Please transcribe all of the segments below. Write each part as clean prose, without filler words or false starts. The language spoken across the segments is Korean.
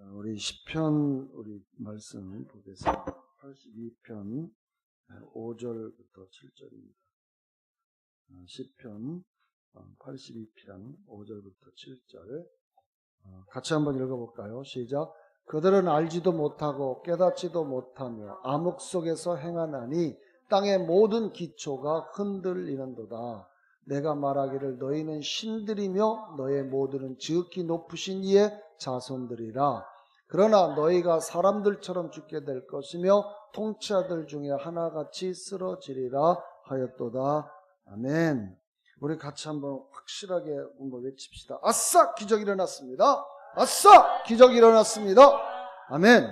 우리 시편 우리 말씀 보겠습니다. 82편 5절부터 7절입니다. 시편 82편 5절부터 7절 같이 한번 읽어볼까요? 시작. 그들은 알지도 못하고 깨닫지도 못하며 암흑 속에서 행하나니 땅의 모든 기초가 흔들리는도다. 내가 말하기를 너희는 신들이며 너의 모두는 지극히 높으신 이의 자손들이라. 그러나 너희가 사람들처럼 죽게 될 것이며 통치아들 중에 하나같이 쓰러지리라 하였도다. 아멘. 우리 같이 한번 확실하게 한번 외칩시다. 아싸! 기적이 일어났습니다. 아싸! 기적이 일어났습니다. 아멘.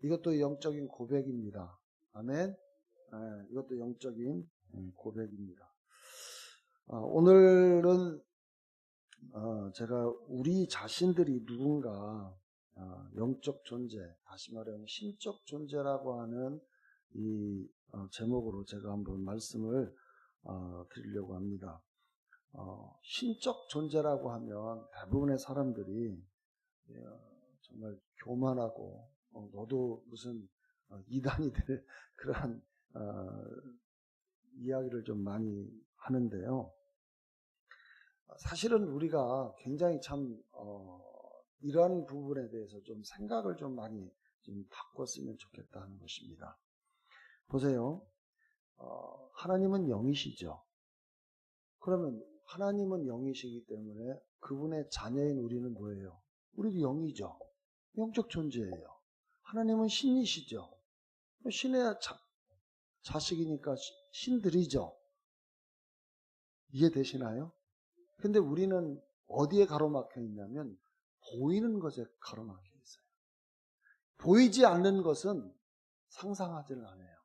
이것도 영적인 고백입니다. 아멘. 이것도 영적인 고백입니다. 오늘은 제가 우리 자신들이 누군가 영적 존재, 다시 말하면 신적 존재라고 하는 이 제목으로 제가 한번 말씀을 드리려고 합니다. 신적 존재라고 하면 대부분의 사람들이 정말 교만하고 너도 무슨 이단이 될 그러한 이야기를 좀 많이 하는데요. 사실은 우리가 굉장히 참 이러한 부분에 대해서 좀 생각을 좀 많이 좀 바꿨으면 좋겠다는 것입니다. 보세요. 하나님은 영이시죠. 그러면 하나님은 영이시기 때문에 그분의 자녀인 우리는 뭐예요? 우리도 영이죠. 영적 존재예요. 하나님은 신이시죠. 신의 자식이니까 신들이죠. 이해되시나요? 근데 우리는 어디에 가로막혀 있냐면 보이는 것에 가로막혀 있어요. 보이지 않는 것은 상상하지는 않아요.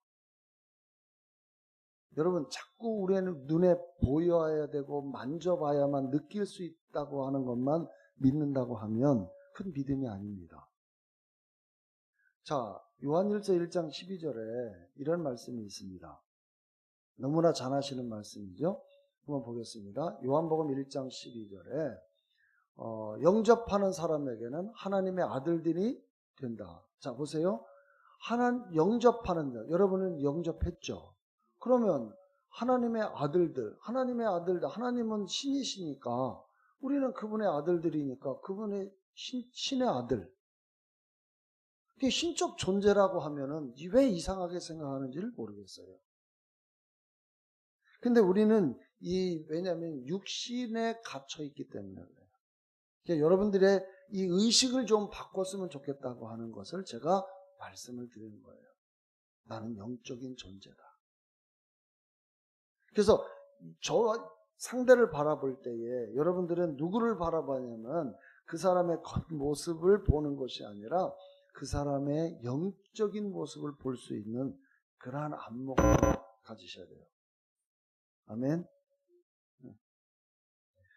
여러분, 자꾸 우리는 눈에 보여야 되고 만져봐야만 느낄 수 있다고 하는 것만 믿는다고 하면 큰 믿음이 아닙니다. 자, 요한일서 1장 12절에 이런 말씀이 있습니다. 너무나 잘 아시는 말씀이죠. 한번 보겠습니다. 요한복음 1장 12절에 영접하는 사람에게는 하나님의 아들들이 된다. 자, 보세요. 영접하는, 여러분은 영접했죠. 그러면 하나님의 아들들, 하나님은 신이시니까 우리는 그분의 아들들이니까 그분의 신의 아들. 그게 신적 존재라고 하면은 왜 이상하게 생각하는지를 모르겠어요. 근데 우리는 왜냐하면 육신에 갇혀 있기 때문에 그래요. 그러니까 여러분들의 이 의식을 좀 바꿨으면 좋겠다고 하는 것을 제가 말씀을 드리는 거예요. 나는 영적인 존재다. 그래서 저 상대를 바라볼 때에 여러분들은 누구를 바라보냐면 그 사람의 겉모습을 보는 것이 아니라 그 사람의 영적인 모습을 볼 수 있는 그러한 안목을 가지셔야 돼요. 아멘.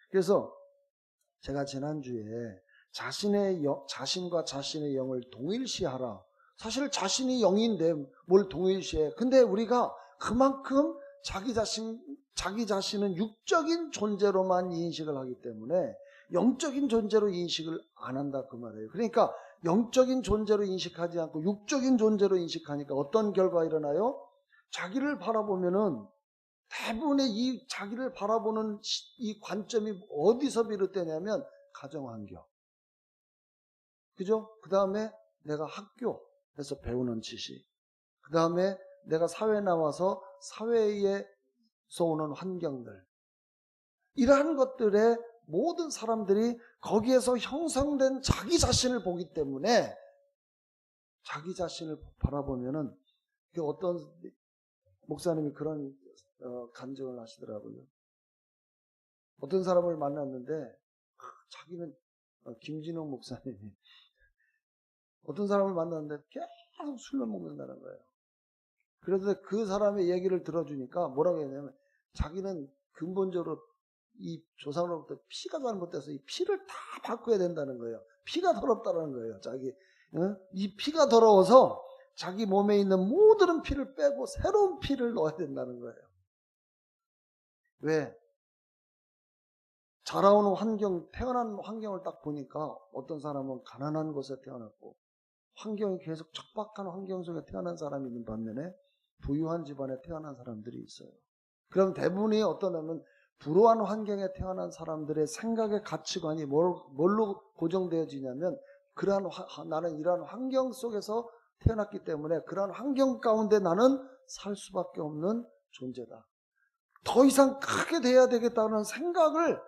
그래서 제가 지난주에 자신과 자신의 영을 동일시하라. 사실 자신이 영인데 뭘 동일시해. 근데 우리가 그만큼 자기 자신은 육적인 존재로만 인식을 하기 때문에 영적인 존재로 인식을 안 한다 그 말이에요. 그러니까 영적인 존재로 인식하지 않고 육적인 존재로 인식하니까 어떤 결과가 일어나요? 자기를 바라보면은 대부분의 이 자기를 바라보는 이 관점이 어디서 비롯되냐면 가정환경. 그죠? 그 다음에 내가 학교에서 배우는 지식. 그 다음에 내가 사회에 나와서 사회에서 오는 환경들. 이러한 것들에 모든 사람들이 거기에서 형성된 자기 자신을 보기 때문에 자기 자신을 바라보면은 어떤 목사님이 그런 간증을 하시더라고요. 어떤 사람을 만났는데 자기는 김진홍 목사님이 어떤 사람을 만났는데 계속 술만 먹는다는 거예요. 그래서 그 사람의 얘기를 들어주니까 뭐라고 했냐면 자기는 근본적으로 이 조상으로부터 피가 잘못돼서 이 피를 다 바꿔야 된다는 거예요. 피가 더럽다는 거예요. 이 피가 더러워서 자기 몸에 있는 모든 피를 빼고 새로운 피를 넣어야 된다는 거예요. 왜? 자라오는 환경, 태어난 환경을 딱 보니까 어떤 사람은 가난한 곳에 태어났고 환경이 계속 척박한 환경 속에 태어난 사람이 있는 반면에 부유한 집안에 태어난 사람들이 있어요. 그럼 대부분이 어떠냐면 불우한 환경에 태어난 사람들의 생각의 가치관이 뭘로 고정되어지냐면 나는 이러한 환경 속에서 태어났기 때문에 그러한 환경 가운데 나는 살 수밖에 없는 존재다. 더 이상 크게 돼야 되겠다는 생각을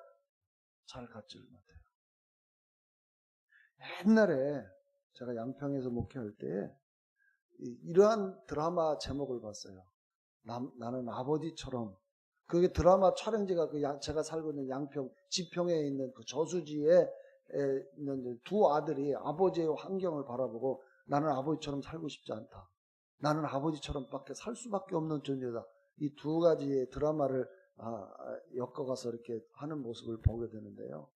잘 갖지를 못해요. 옛날에 제가 양평에서 목회할 때 이러한 드라마 제목을 봤어요. 나는 아버지처럼. 그게 드라마 촬영지가 제가 살고 있는 양평 지평에 있는 그 저수지에 있는 두 아들이 아버지의 환경을 바라보고 나는 아버지처럼 살고 싶지 않다. 나는 아버지처럼 밖에 살 수밖에 없는 존재다. 이 두 가지의 드라마를 엮어가서 이렇게 하는 모습을 보게 되는데요.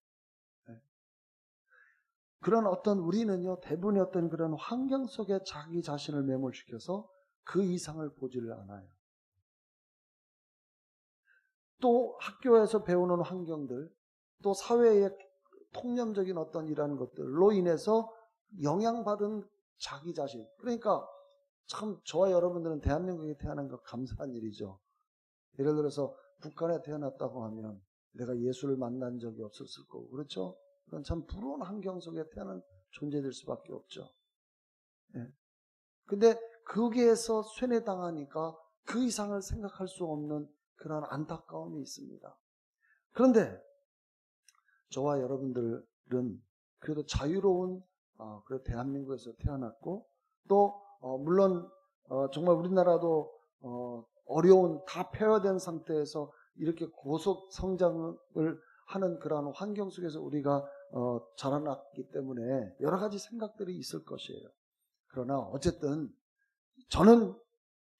그런 우리는요, 대부분의 어떤 그런 환경 속에 자기 자신을 매몰시켜서 그 이상을 보지를 않아요. 또 학교에서 배우는 환경들, 또 사회의 통념적인 어떤 이러한 것들로 인해서 영향받은 자기 자신. 그러니까 참 저와 여러분들은 대한민국에 태어난 거 감사한 일이죠. 예를 들어서 북한에 태어났다고 하면 내가 예수를 만난 적이 없었을 거고, 그렇죠? 그건 참 부러운 환경 속에 태어난 존재될 수밖에 없죠. 예. 근데 거기에서 쇠뇌당하니까 그 이상을 생각할 수 없는 그런 안타까움이 있습니다. 그런데 저와 여러분들은 그래도 자유로운 그래도 대한민국에서 태어났고 또 물론 정말 우리나라도 어려운 다 폐허된 상태에서 이렇게 고속 성장을 하는 그러한 환경 속에서 우리가 자라났기 때문에 여러 가지 생각들이 있을 것이에요. 그러나 어쨌든 저는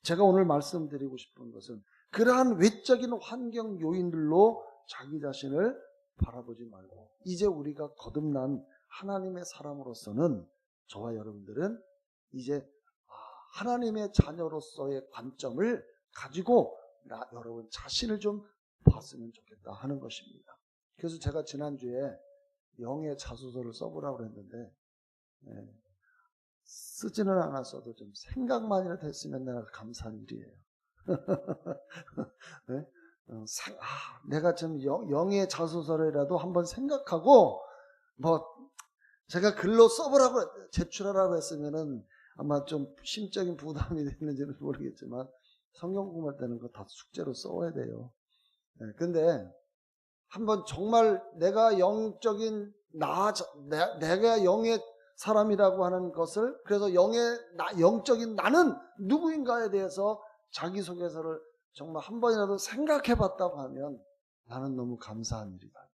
제가 오늘 말씀드리고 싶은 것은 그러한 외적인 환경 요인들로 자기 자신을 바라보지 말고 이제 우리가 거듭난 하나님의 사람으로서는 저와 여러분들은 이제 하나님의 자녀로서의 관점을 가지고 여러분 자신을 좀 봤으면 좋겠다 하는 것입니다. 그래서 제가 지난주에 영의 자소서를 써보라고 했는데 쓰지는 않았어도 좀 생각만이라도 했으면 내가 감사한 일이에요. 네? 내가 좀 영의 자소서라도 한번 생각하고 제가 글로 써보라고 제출하라고 했으면은 아마 좀 심적인 부담이 됐는지는 모르겠지만 성경 공부할 때는 그거 다 숙제로 써야 돼요. 근데 한번 정말 내가 영적인 내가 영의 사람이라고 하는 것을 그래서 영적인 나는 누구인가에 대해서 자기소개서를 정말 한 번이라도 생각해 봤다고 하면 나는 너무 감사한 일이다.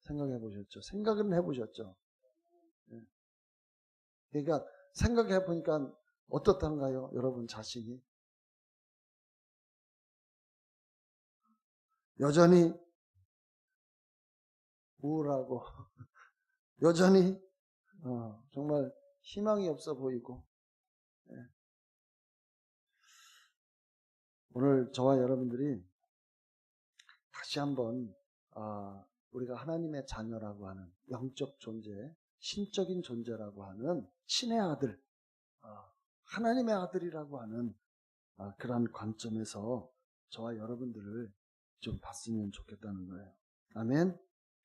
생각해 보셨죠? 생각은 해 보셨죠? 그러니까 생각해 보니까 어떻단가요? 여러분 자신이 여전히 우울하고 여전히 정말 희망이 없어 보이고 오늘 저와 여러분들이 다시 한번 우리가 하나님의 자녀라고 하는 영적 존재, 신적인 존재라고 하는 신의 아들, 하나님의 아들이라고 하는 그런 관점에서 저와 여러분들을 좀 봤으면 좋겠다는 거예요. 아멘.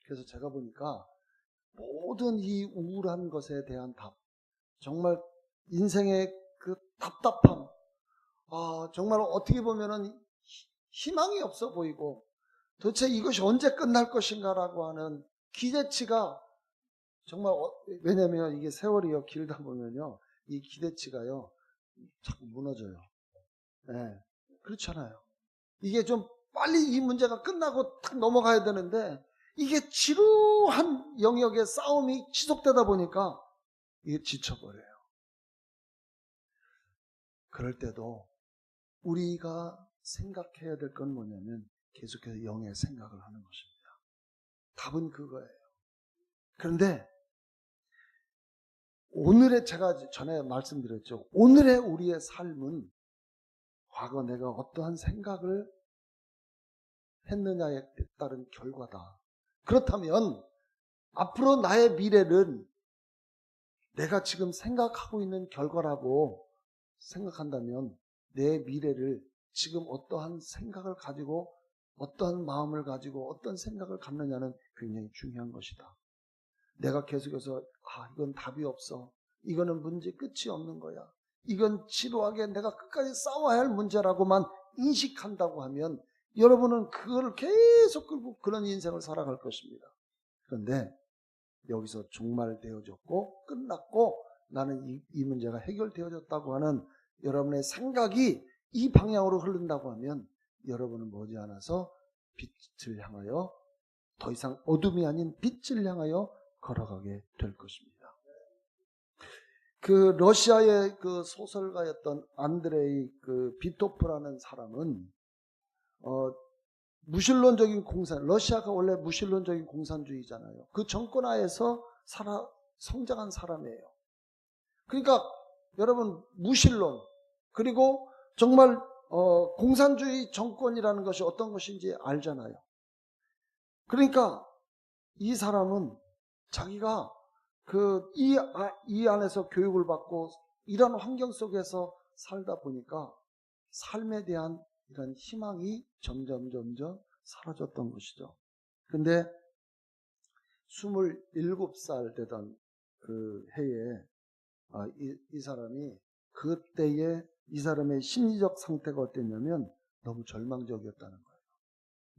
그래서 제가 보니까 모든 이 우울한 것에 대한 답, 정말 인생의 그 답답함, 정말 어떻게 보면은 희망이 없어 보이고 도대체 이것이 언제 끝날 것인가라고 하는 기대치가 정말 왜냐면 이게 세월이요 길다 보면요 이 기대치가요 자꾸 무너져요. 네, 그렇잖아요. 이게 좀 빨리 이 문제가 끝나고 탁 넘어가야 되는데 이게 지루한 영역의 싸움이 지속되다 보니까 이게 지쳐버려요. 그럴 때도 우리가 생각해야 될 건 뭐냐면 계속해서 영의 생각을 하는 것입니다. 답은 그거예요. 그런데 오늘의 제가 전에 말씀드렸죠. 오늘의 우리의 삶은 과거 내가 어떠한 생각을 했느냐에 따른 결과다. 그렇다면 앞으로 나의 미래는 내가 지금 생각하고 있는 결과라고 생각한다면 내 미래를 지금 어떠한 생각을 가지고 어떠한 마음을 가지고 어떤 생각을 갖느냐는 굉장히 중요한 것이다. 내가 계속해서 이건 답이 없어. 이거는 문제 끝이 없는 거야. 이건 지루하게 내가 끝까지 싸워야 할 문제라고만 인식한다고 하면 여러분은 그걸 계속 끌고 그런 인생을 살아갈 것입니다. 그런데 여기서 종말되어졌고 끝났고 나는 이 문제가 해결되어졌다고 하는 여러분의 생각이 이 방향으로 흐른다고 하면 여러분은 머지않아서 빛을 향하여 더 이상 어둠이 아닌 빛을 향하여 걸어가게 될 것입니다. 그 러시아의 그 소설가였던 안드레이 그 비토프라는 사람은 무신론적인 공산, 러시아가 원래 무신론적인 공산주의잖아요. 그 정권 하에서 성장한 사람이에요. 그러니까 여러분 무신론 그리고 정말 공산주의 정권이라는 것이 어떤 것인지 알잖아요. 그러니까 이 사람은 자기가 이 안에서 교육을 받고 이런 환경 속에서 살다 보니까 삶에 대한 이런 희망이 점점 사라졌던 것이죠. 근데 27살 되던 그 해에 이 사람이 그때의 이 사람의 심리적 상태가 어땠냐면 너무 절망적이었다는 거예요.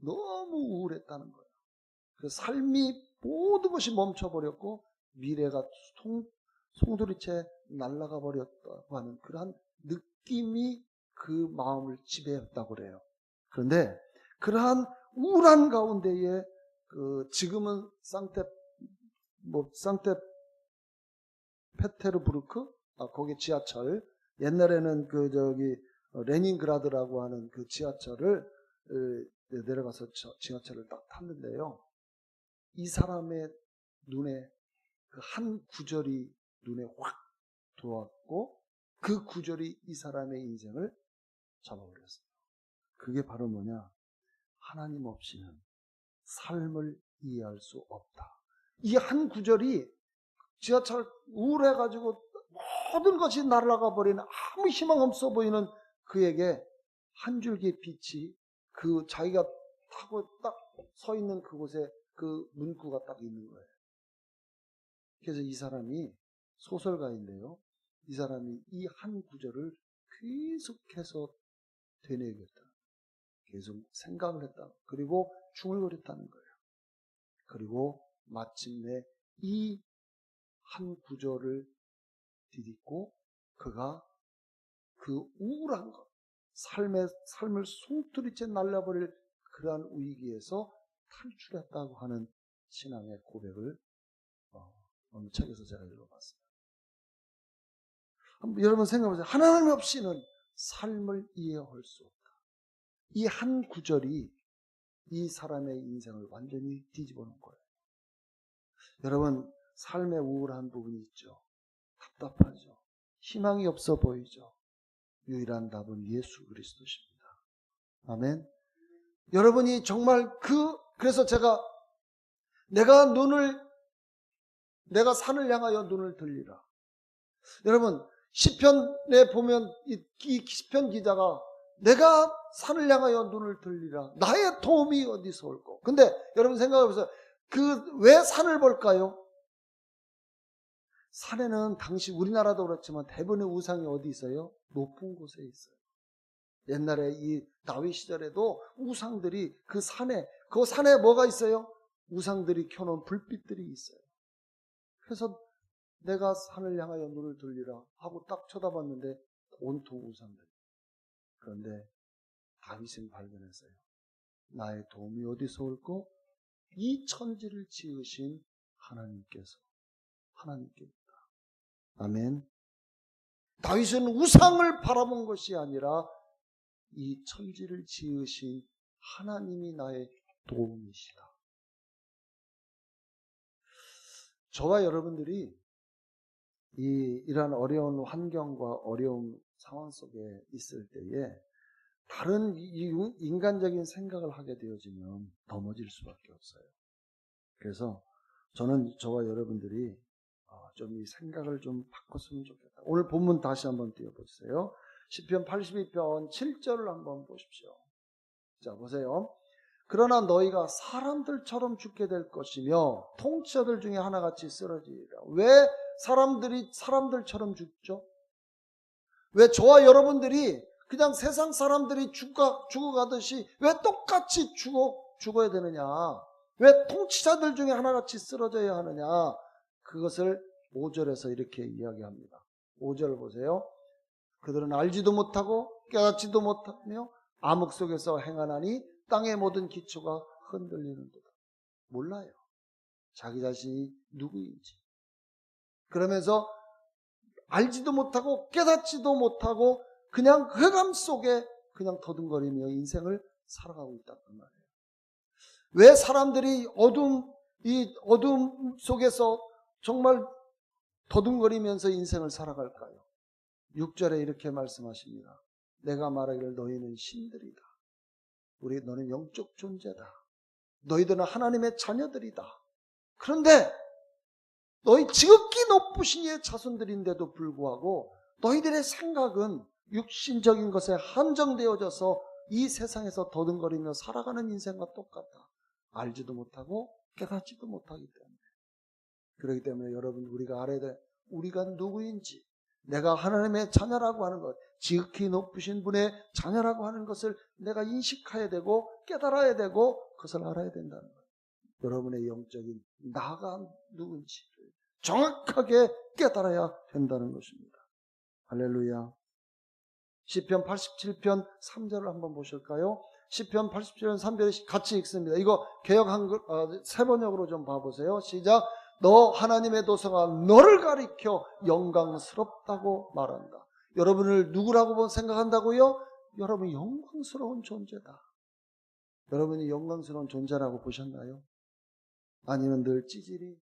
너무 우울했다는 거예요. 그 삶이 모든 것이 멈춰버렸고 미래가 송두리째 날아가 버렸다고 하는 그러한 느낌이 그 마음을 지배했다고 그래요. 그런데 그러한 우울한 가운데에 지금은 상태페테르부르크 거기 지하철 옛날에는 레닌그라드라고 하는 그 지하철을 내려가서 지하철을 딱 탔는데요. 이 사람의 눈에 그 한 구절이 눈에 확 들어왔고 그 구절이 이 사람의 인생을 잡아버렸어요. 그게 바로 뭐냐? 하나님 없이는 삶을 이해할 수 없다. 이 한 구절이 지하철 우울해가지고 모든 것이 날아가 버리는 아무 희망 없어 보이는 그에게 한 줄기의 빛이 그 자기가 타고 딱 서 있는 그곳에 그 문구가 딱 있는 거예요. 그래서 이 사람이 소설가인데요. 이 사람이 이 한 구절을 계속해서 되뇌겠다. 계속 생각을 했다. 그리고 중얼거렸다는 거예요. 그리고 마침내 이 한 구절을 디딛고 그가 그 우울한 것, 삶을 송두리째 날려버릴 그러한 위기에서 탈출했다고 하는 신앙의 고백을 어느 책에서 제가 읽어봤습니다. 여러분 생각해보세요. 하나님 없이는 삶을 이해할 수 없다. 이 한 구절이 이 사람의 인생을 완전히 뒤집어 놓은 거예요. 여러분 삶에 우울한 부분이 있죠. 답답하죠. 희망이 없어 보이죠. 유일한 답은 예수 그리스도십니다. 아멘. 여러분이 정말 그래서 내가 산을 향하여 눈을 들리라. 여러분 시편에 보면 이 시편 기자가 내가 산을 향하여 눈을 들리라. 나의 도움이 어디서 올까? 근데 여러분 생각해보세요. 왜 산을 볼까요? 산에는 당시 우리나라도 그렇지만 대부분의 우상이 어디 있어요? 높은 곳에 있어요. 옛날에 이 다윗 시절에도 우상들이 그 산에 뭐가 있어요? 우상들이 켜놓은 불빛들이 있어요. 그래서 내가 산을 향하여 눈을 돌리라 하고 딱 쳐다봤는데 온통 우상들. 그런데 다윗은 발견했어요. 나의 도움이 어디서 올까? 이 천지를 지으신 하나님께서. 아멘. 다윗은 우상을 바라본 것이 아니라 이 천지를 지으신 하나님이 나의 도움이시다. 저와 여러분들이 이러한 어려운 환경과 어려운 상황 속에 있을 때에 다른 인간적인 생각을 하게 되어지면 넘어질 수밖에 없어요. 그래서 저는 저와 여러분들이 좀 이 생각을 좀 바꿨으면 좋겠다. 오늘 본문 다시 한번 띄워보세요. 시편 82편 7절을 한번 보십시오. 자, 보세요. 그러나 너희가 사람들처럼 죽게 될 것이며 통치자들 중에 하나같이 쓰러지리라. 왜 사람들처럼 죽죠? 왜 저와 여러분들이 그냥 세상 사람들이 죽어가듯이 왜 똑같이 죽어야 되느냐? 왜 통치자들 중에 하나같이 쓰러져야 하느냐? 그것을 5절에서 이렇게 이야기합니다. 5절 보세요. 그들은 알지도 못하고 깨닫지도 못하며 암흑 속에서 행하나니 땅의 모든 기초가 흔들리는도다. 몰라요. 자기 자신이 누구인지. 그러면서 알지도 못하고 깨닫지도 못하고 그냥 흑암 속에 그냥 더듬거리며 인생을 살아가고 있단 말이에요. 왜 사람들이 이 어둠 속에서 정말 더듬거리면서 인생을 살아갈까요? 6절에 이렇게 말씀하십니다. 내가 말하기를 너희는 신들이다. 너는 영적 존재다. 너희들은 하나님의 자녀들이다. 그런데 너희 지극히 높으신 이의 자손들인데도 불구하고 너희들의 생각은 육신적인 것에 한정되어져서 이 세상에서 더듬거리며 살아가는 인생과 똑같다. 알지도 못하고 깨닫지도 못하기 때문에. 그렇기 때문에 여러분, 우리가 알아야 돼. 우리가 누구인지, 내가 하나님의 자녀라고 하는 것, 지극히 높으신 분의 자녀라고 하는 것을 내가 인식해야 되고 깨달아야 되고 그것을 알아야 된다는 거예요. 여러분의 영적인 나가 누군지 정확하게 깨달아야 된다는 것입니다. 할렐루야. 시편 87편 3절을 한번 보실까요? 시편 87편 3절에 같이 읽습니다. 이거 개역 한글 세번역으로 좀 봐보세요. 시작. 너 하나님의 도서가 너를 가리켜 영광스럽다고 말한다. 여러분을 누구라고 생각한다고요? 여러분이 영광스러운 존재다. 여러분이 영광스러운 존재라고 보셨나요? 아니면 늘 찌질이,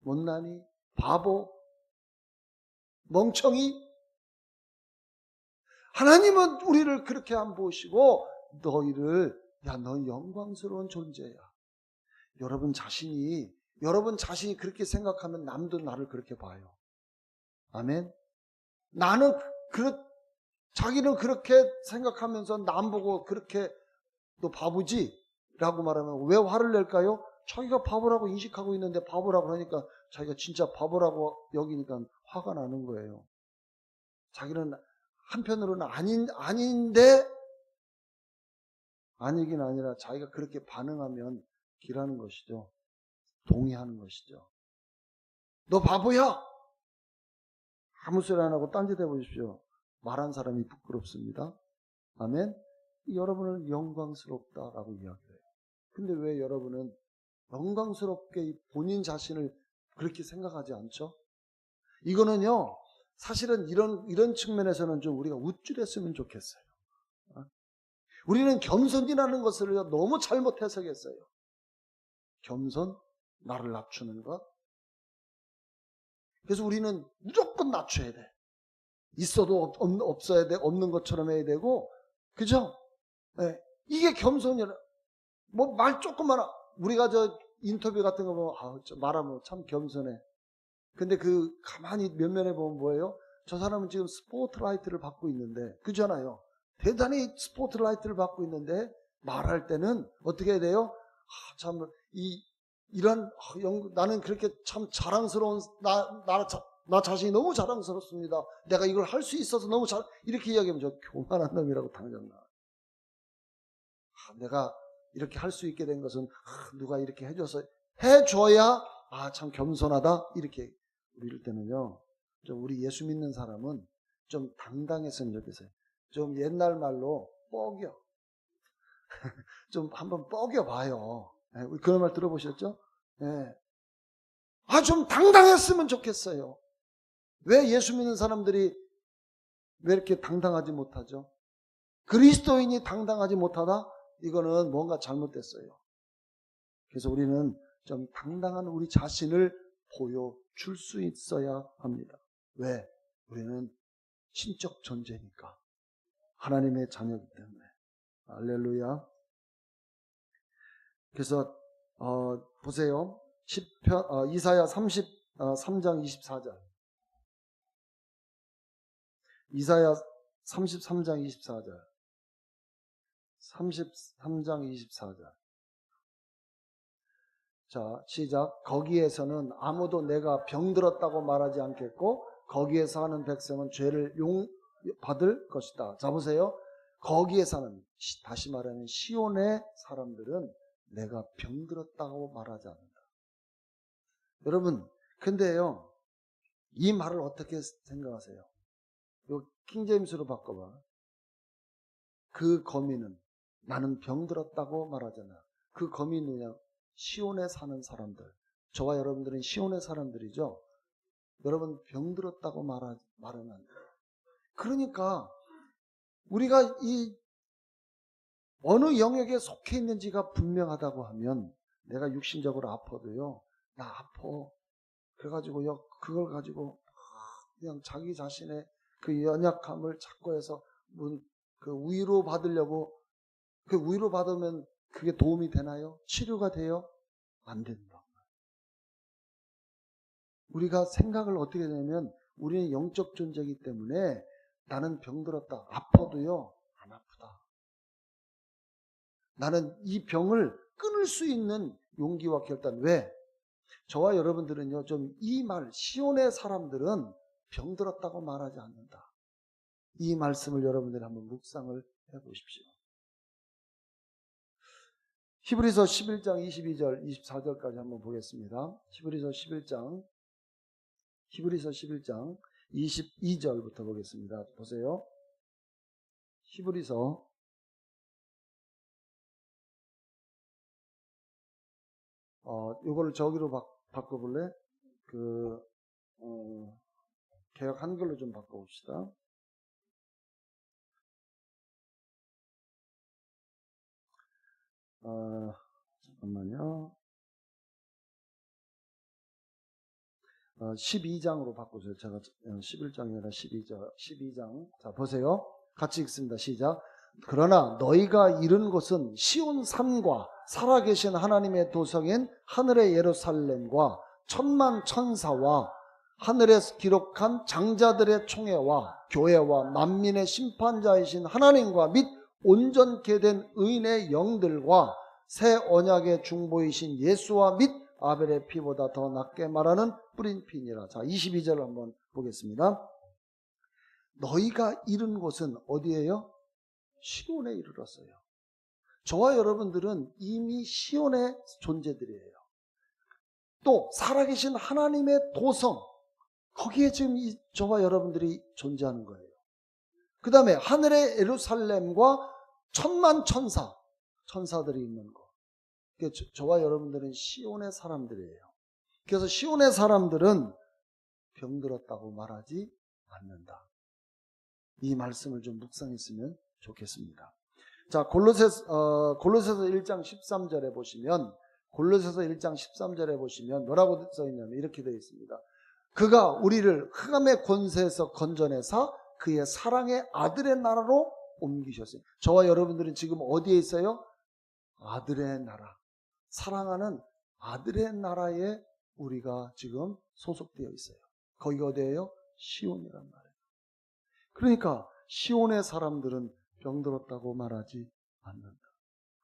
못난이, 바보, 멍청이? 하나님은 우리를 그렇게 안 보시고 너희를 넌 영광스러운 존재야. 여러분 자신이 그렇게 생각하면 남도 나를 그렇게 봐요. 아멘. 자기는 그렇게 생각하면서 남 보고 그렇게 너 바보지? 라고 말하면 왜 화를 낼까요? 자기가 바보라고 인식하고 있는데 바보라고 하니까 자기가 진짜 바보라고 여기니까 화가 나는 거예요. 자기는 한편으로는 아닌데 아니긴 아니라 자기가 그렇게 반응하면 기라는 것이죠. 동의하는 것이죠. 너 바보야! 아무 소리 안 하고 딴짓 해보십시오. 말한 사람이 부끄럽습니다. 아멘? 여러분은 영광스럽다라고 이야기해요. 근데 왜 여러분은 영광스럽게 본인 자신을 그렇게 생각하지 않죠? 이거는요, 사실은 이런 측면에서는 좀 우리가 우쭐했으면 좋겠어요. 우리는 겸손이라는 것을 너무 잘못 해석했어요. 겸손? 나를 낮추는 것? 그래서 우리는 무조건 낮춰야 돼. 있어도 없어야 돼. 없는 것처럼 해야 되고. 그죠? 네. 이게 겸손이라. 뭐 말 조금만, 우리가 인터뷰 같은 거 보면, 말하면 참 겸손해. 근데 가만히 면면에 보면 뭐예요? 저 사람은 지금 스포트라이트를 받고 있는데, 그잖아요. 대단히 스포트라이트를 받고 있는데, 말할 때는 어떻게 해야 돼요? 나는 그렇게 참 자랑스러운, 나 자신이 너무 자랑스럽습니다. 내가 이걸 할 수 있어서 너무 이렇게 이야기하면 저 교만한 놈이라고 당장 나와요. 내가 이렇게 할 수 있게 된 것은 누가 이렇게 해줘야 참 겸손하다 이렇게. 이럴 때는요, 좀 우리 예수 믿는 사람은 좀 당당했으면 좋겠어요. 좀 옛날 말로 뻐겨. 좀 한번 뻐겨봐요. 그런 말 들어보셨죠? 네. 좀 당당했으면 좋겠어요. 왜 예수 믿는 사람들이 왜 이렇게 당당하지 못하죠? 그리스도인이 당당하지 못하다? 이거는 뭔가 잘못됐어요. 그래서 우리는 좀 당당한 우리 자신을 보여줄 수 있어야 합니다. 왜? 우리는 신적 존재니까. 하나님의 자녀이기 때문에. 할렐루야. 그래서 보세요. 이사야 33장 24절. 이사야 33장 24절. 33장 24절. 자, 시작. 거기에서는 아무도 내가 병들었다고 말하지 않겠고 거기에서 하는 백성은 죄를 받을 것이다. 자, 보세요. 거기에서는, 다시 말하면 시온의 사람들은 내가 병들었다고 말하지 않는다. 여러분, 근데요, 이 말을 어떻게 생각하세요? 요 킹제임스로 바꿔봐. 그 거민은 나는 병들었다고 말하잖아. 그 거민이 누구냐? 시온에 사는 사람들. 저와 여러분들은 시온의 사람들이죠. 여러분 병들었다고 말하면 안 돼요. 그러니까 우리가 이 어느 영역에 속해 있는지가 분명하다고 하면, 내가 육신적으로 아파도요, 나 아파. 그래가지고요, 그걸 가지고 그냥 자기 자신의 그 연약함을 찾고 해서 그 위로 받으려고, 그 위로 받으면 그게 도움이 되나요? 치료가 돼요? 안 된다. 우리가 생각을 어떻게 되냐면, 우리는 영적 존재이기 때문에 나는 병들었다. 아파도요, 안 아프다. 나는 이 병을 끊을 수 있는 용기와 결단. 왜? 저와 여러분들은요, 좀 이 말, 시온의 사람들은 병들었다고 말하지 않는다. 이 말씀을 여러분들이 한번 묵상을 해보십시오. 히브리서 11장 22절, 24절까지 한번 보겠습니다. 히브리서 11장 22절부터 보겠습니다. 보세요. 히브리서 요거를 저기로 바꿔볼래? 개역 한글로 좀 바꿔봅시다. 잠깐만요. 12장으로 바꾸세요. 제가 11장이 아니라 12장. 자, 보세요. 같이 읽습니다. 시작. 그러나 너희가 이른 곳은 시온 산과 살아계신 하나님의 도성인 하늘의 예루살렘과 천만 천사와 하늘에서 기록한 장자들의 총회와 교회와 만민의 심판자이신 하나님과 및 온전케 된 의인의 영들과 새 언약의 중보이신 예수와 및 아벨의 피보다 더 낫게 말하는 뿌린 피니라. 자, 22절 한번 보겠습니다. 너희가 이른 곳은 어디예요? 시온에 이르렀어요. 저와 여러분들은 이미 시온의 존재들이에요. 또 살아계신 하나님의 도성, 거기에 지금 저와 여러분들이 존재하는 거예요. 그 다음에 하늘의 예루살렘과 천만 천사들이 있는 거. 저와 여러분들은 시온의 사람들이에요. 그래서 시온의 사람들은 병들었다고 말하지 않는다. 이 말씀을 좀 묵상했으면 좋겠습니다. 자, 골로새서 1장 13절에 보시면, 뭐라고 써 있냐면 이렇게 되어 있습니다. 그가 우리를 흑암의 권세에서 건져내사 그의 사랑의 아들의 나라로 옮기셨어요. 저와 여러분들은 지금 어디에 있어요? 아들의 나라, 사랑하는 아들의 나라에 우리가 지금 소속되어 있어요. 거기가 어디예요? 시온이란 말이에요. 그러니까 시온의 사람들은 병들었다고 말하지 않는다.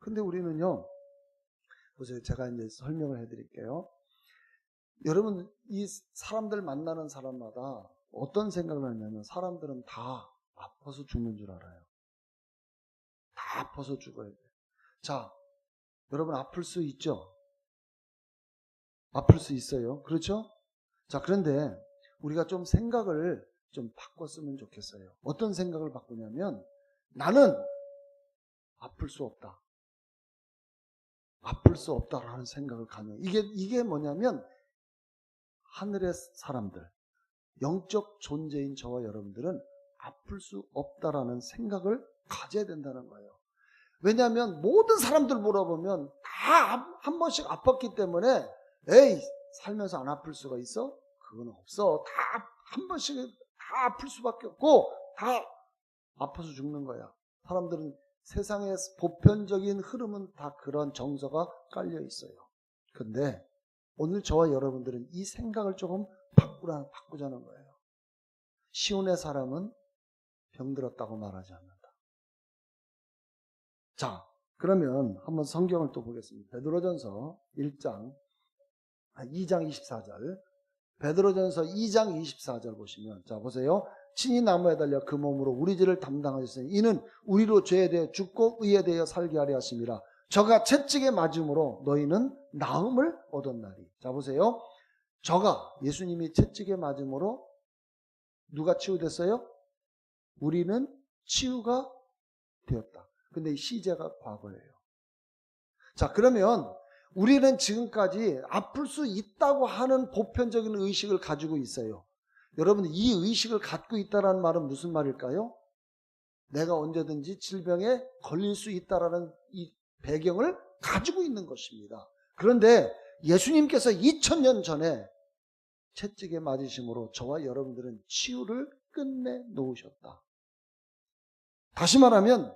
근데 우리는요, 보세요. 제가 이제 설명을 해드릴게요. 여러분, 이 사람들 만나는 사람마다 어떤 생각을 하냐면, 사람들은 다 아파서 죽는 줄 알아요. 다 아파서 죽어야 돼요. 자, 여러분 아플 수 있죠? 아플 수 있어요. 그렇죠? 자, 그런데 우리가 좀 생각을 좀 바꿨으면 좋겠어요. 어떤 생각을 바꾸냐면, 나는 아플 수 없다. 아플 수 없다라는 생각을 가져요. 이게 뭐냐면, 하늘의 사람들, 영적 존재인 저와 여러분들은 아플 수 없다라는 생각을 가져야 된다는 거예요. 왜냐하면 모든 사람들 물어보면 다 한 번씩 아팠기 때문에, 에이, 살면서 안 아플 수가 있어? 그건 없어. 다 한 번씩 다 아플 수밖에 없고 다 아파서 죽는 거야. 사람들은 세상의 보편적인 흐름은 다 그런 정서가 깔려 있어요. 근데 오늘 저와 여러분들은 이 생각을 조금 바꾸자는 거예요. 시온의 사람은 병들었다고 말하지 않는다. 자, 그러면 한번 성경을 또 보겠습니다. 베드로전서 2장 24절. 베드로전서 2장 24절 보시면, 자 보세요. 친히 나무에 달려 그 몸으로 우리 죄를 담당하셨으니 이는 우리로 죄에 대해 죽고 의에 대해 살게 하려 하심이라. 저가 채찍에 맞음으로 너희는 나음을 얻었나니. 자 보세요. 저가 예수님이 채찍에 맞음으로 누가 치유됐어요? 우리는 치유가 되었다. 근데 이 시제가 과거예요. 자, 그러면 우리는 지금까지 아플 수 있다고 하는 보편적인 의식을 가지고 있어요. 여러분, 이 의식을 갖고 있다는 말은 무슨 말일까요? 내가 언제든지 질병에 걸릴 수 있다는 이 배경을 가지고 있는 것입니다. 그런데 예수님께서 2000년 전에 채찍에 맞으심으로 저와 여러분들은 치유를 끝내 놓으셨다. 다시 말하면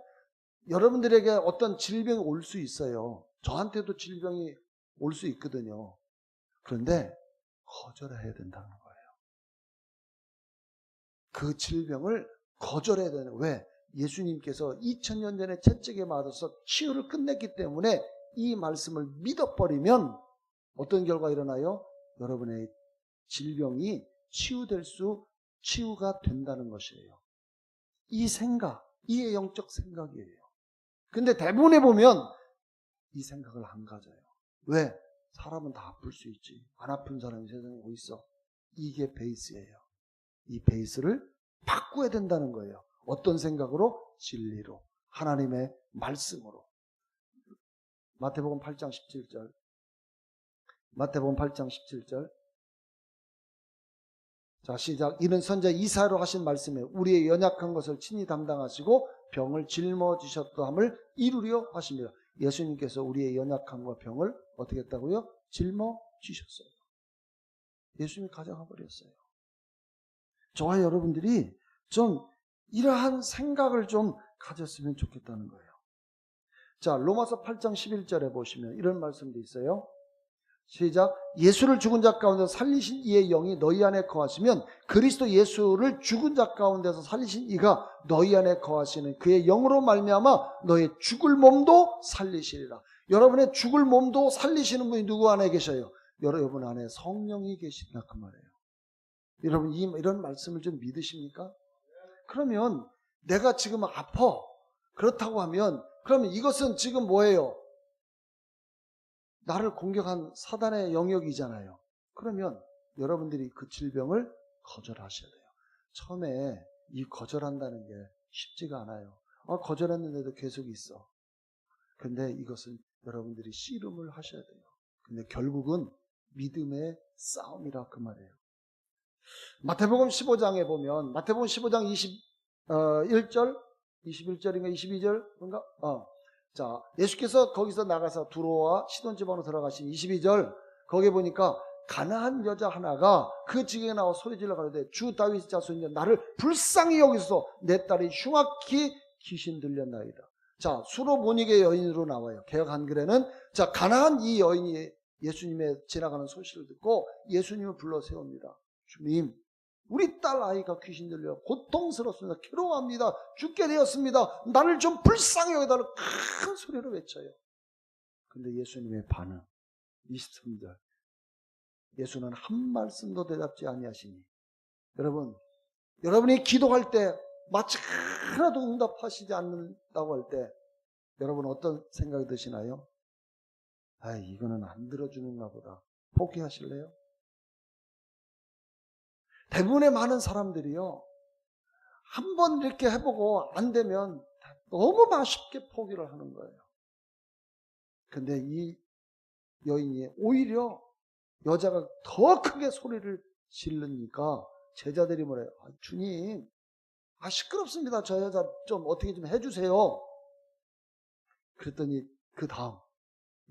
여러분들에게 어떤 질병이 올 수 있어요. 저한테도 질병이 올 수 있거든요. 그런데 거절해야 된다는 거예요. 그 질병을 거절해야 되는 거예요. 왜? 예수님께서 2000년 전에 채찍에 맞아서 치유를 끝냈기 때문에 이 말씀을 믿어버리면 어떤 결과가 일어나요? 여러분의 질병이 치유가 된다는 것이에요. 이 생각, 이 영적 생각이에요. 근데 대부분에 보면 이 생각을 안 가져요. 왜? 사람은 다 아플 수 있지. 안 아픈 사람이 세상에 어디 있어? 이게 베이스예요. 이 베이스를 바꿔야 된다는 거예요. 어떤 생각으로? 진리로. 하나님의 말씀으로. 마태복음 8장 17절. 마태복음 8장 17절. 자, 시작. 이는 선자 이사야로 하신 말씀에 우리의 연약한 것을 친히 담당하시고 병을 짊어지셨다 함을 이루려 하십니다. 예수님께서 우리의 연약함과 병을 어떻게 했다고요? 짊어지셨어요. 예수님이 가져가 버렸어요. 저와 여러분들이 좀 이러한 생각을 좀 가졌으면 좋겠다는 거예요. 자, 로마서 8장 11절에 보시면 이런 말씀도 있어요. 시작. 예수를 죽은 자 가운데서 살리신 이의 영이 너희 안에 거하시면 그리스도 예수를 죽은 자 가운데서 살리신 이가 너희 안에 거하시는 그의 영으로 말미암아 너의 죽을 몸도 살리시리라. 여러분의 죽을 몸도 살리시는 분이 누구 안에 계셔요? 여러분 안에 성령이 계신다 그 말이에요. 여러분 이런 말씀을 좀 믿으십니까? 그러면 내가 지금 아파. 그렇다고 하면 그러면 이것은 지금 뭐예요? 나를 공격한 사단의 영역이잖아요. 그러면 여러분들이 그 질병을 거절하셔야 돼요. 처음에 이 거절한다는 게 쉽지가 않아요. 거절했는데도 계속 있어. 근데 이것은 여러분들이 씨름을 하셔야 돼요. 근데 결국은 믿음의 싸움이라 그 말이에요. 마태복음 15장에 보면 마태복음 15장 21절 21절인가 22절 뭔가 자, 예수께서 거기서 나가서 두로와 시돈 지방으로 들어가신 22절 거기에 보니까 가나안 여자 하나가 그 지경에 나와 소리질러 가로되 주 다윗의 자손이여 나를 불쌍히 여기소서 내 딸이 흉악히 귀신 들렸나이다. 자, 수로보니게 여인으로 나와요. 개역 한글에는 자, 가나안 이 여인이 예수님의 지나가는 소식을 듣고 예수님을 불러 세웁니다. 주님, 우리 딸 아이가 귀신 들려 고통스럽습니다. 괴로워합니다. 죽게 되었습니다. 나를 좀 불쌍히 여기달라 큰 소리로 외쳐요. 근데 예수님의 반응 23절 예수는 한 말씀도 대답지 아니하시니 여러분, 여러분이 기도할 때 마치 하나도 응답하시지 않는다고 할 때 여러분 어떤 생각이 드시나요? 이거는 안 들어주는가 보다. 포기하실래요? 대부분의 많은 사람들이요, 한번 이렇게 해보고 안 되면 너무 쉽게 포기를 하는 거예요. 근데 이 여인이 오히려 여자가 더 크게 소리를 지르니까 제자들이 뭐래요? 주님, 시끄럽습니다. 저 여자 좀 어떻게 좀 해주세요. 그랬더니 그 다음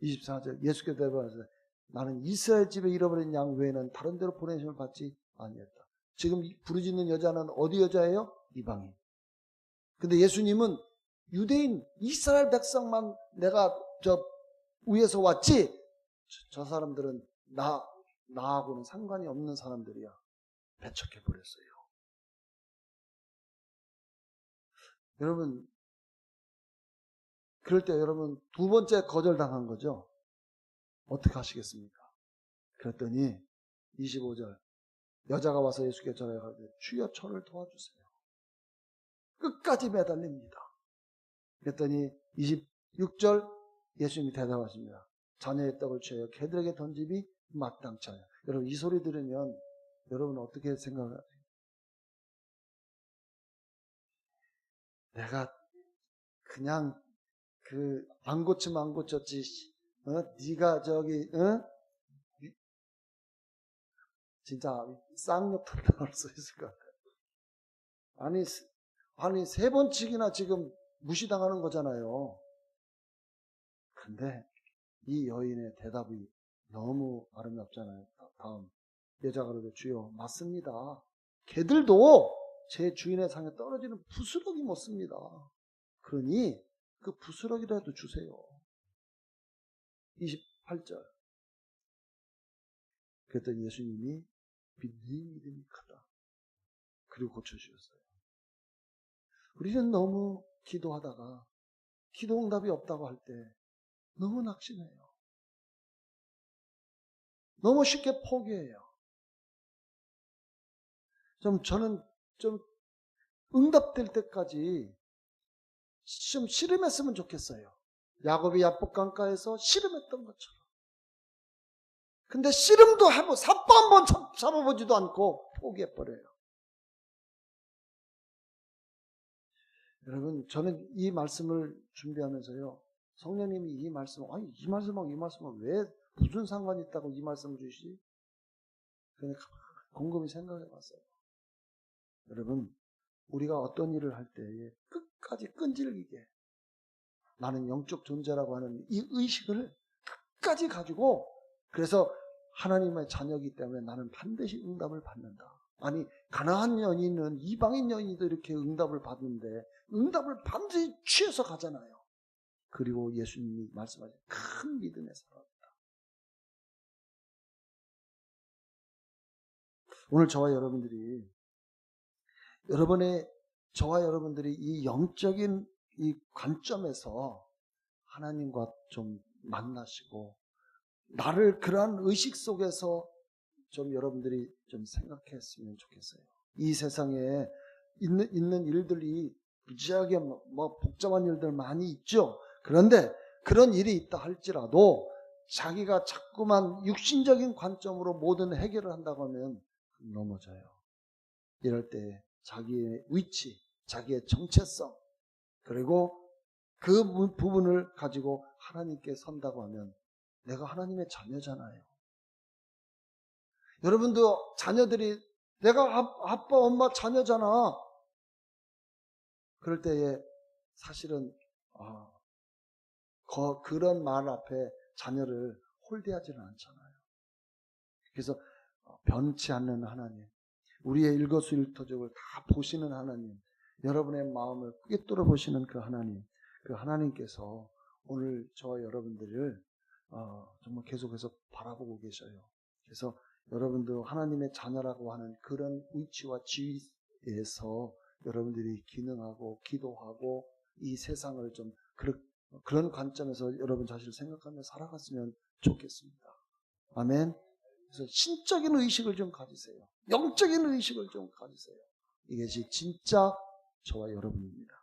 24절 예수께서 대답하셨어요. 나는 이스라엘 집에 잃어버린 양 외에는 다른 데로 보내심을 받지 아니했다. 지금 부르짖는 여자는 어디 여자예요? 이방인. 근데 예수님은 유대인 이스라엘 백성만 내가 저 위에서 왔지 저 사람들은 나하고는 상관이 없는 사람들이야. 배척해버렸어요. 여러분, 그럴 때 여러분 두 번째 거절당한 거죠. 어떻게 하시겠습니까? 그랬더니 25절 여자가 와서 예수께 전해가지고 주여 저를 도와주세요. 끝까지 매달립니다. 그랬더니 26절 예수님이 대답하십니다. 자녀의 떡을 취하여 개들에게 던짐이 마땅치 않아요. 여러분 이 소리 들으면 여러분 어떻게 생각하세요? 내가 그냥 안 고치면 안 고쳤지. 네가 저기 진짜 쌍욕도 나올 수 있을 것 같아요. 아니 3번씩이나 지금 무시당하는 거잖아요. 근데 이 여인의 대답이 너무 아름답잖아요. 다음 여자가 그러죠. 주여 맞습니다. 개들도 제 주인의 상에 떨어지는 부스러기 못 씁니다. 그러니 그 부스러기라도 주세요. 28절 그랬더니 예수님이 네 믿음이 크다. 그리고 고쳐주셨어요. 우리는 너무 기도하다가 기도 응답이 없다고 할 때 너무 낙심해요. 너무 쉽게 포기해요. 저는 응답될 때까지 좀 씨름했으면 좋겠어요. 야곱이 야복강가에서 씨름했던 것처럼. 근데 씨름도 하고 삽도 한번 잡아보지도 않고 포기해버려요. 여러분 저는 이 말씀을 준비하면서요. 성령님이 이 말씀하고 왜 무슨 상관이 있다고 이 말씀을 주시지? 그냥 곰곰이 생각해 봤어요. 여러분 우리가 어떤 일을 할 때에 끝까지 끈질기게 나는 영적 존재라고 하는 이 의식을 끝까지 가지고 그래서 하나님의 자녀이기 때문에 나는 반드시 응답을 받는다. 아니 가나안 여인은 이방인 여인도 이렇게 응답을 받는데 응답을 반드시 취해서 가잖아요. 그리고 예수님이 말씀하신 큰 믿음의 사람이다. 오늘 저와 여러분들이 이 영적인 이 관점에서 하나님과 좀 만나시고 나를 그러한 의식 속에서 좀 여러분들이 좀 생각했으면 좋겠어요. 이 세상에 있는 일들이 무지하게 복잡한 일들 많이 있죠. 그런데 그런 일이 있다 할지라도 자기가 자꾸만 육신적인 관점으로 모든 해결을 한다고 하면 넘어져요. 이럴 때 자기의 위치, 자기의 정체성 그리고 그 부분을 가지고 하나님께 선다고 하면 내가 하나님의 자녀잖아요. 여러분도 자녀들이 내가 아빠 엄마 자녀잖아. 그럴 때에 사실은 그런 말 앞에 자녀를 홀대하지는 않잖아요. 그래서 변치 않는 하나님, 우리의 일거수일투족을 다 보시는 하나님, 여러분의 마음을 크게 뚫어보시는 그 하나님께서 오늘 저와 여러분들을 정말 계속해서 바라보고 계셔요. 그래서 여러분도 하나님의 자녀라고 하는 그런 위치와 지위에서 여러분들이 기능하고 기도하고 이 세상을 좀 그런 관점에서 여러분 자신을 생각하며 살아갔으면 좋겠습니다. 아멘. 그래서 신적인 의식을 좀 가지세요. 영적인 의식을 좀 가지세요. 이것이 진짜 저와 여러분입니다.